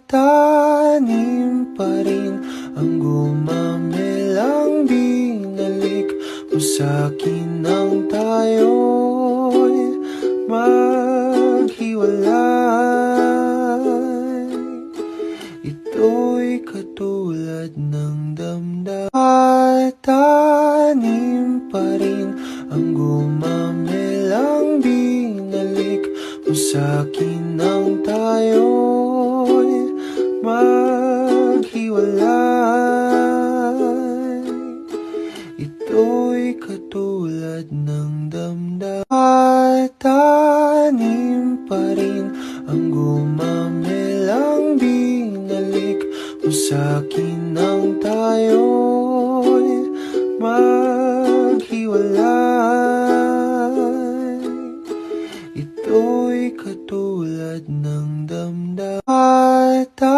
tanim pa rin ang gumamelang binalik mo sa'kin nang tayo'y maghiwalay. Ito'y katulad ng damdamin, tanim pa rin ang gumamelang binalik mo sa'kin nang tayo'y maghiwalay. Ito'y katulad ng damdamin, tanim pa rin ang gumamelang binalik mo sa'kin nang tayo'y maghiwalay. Ito'y katulad ng damdamin.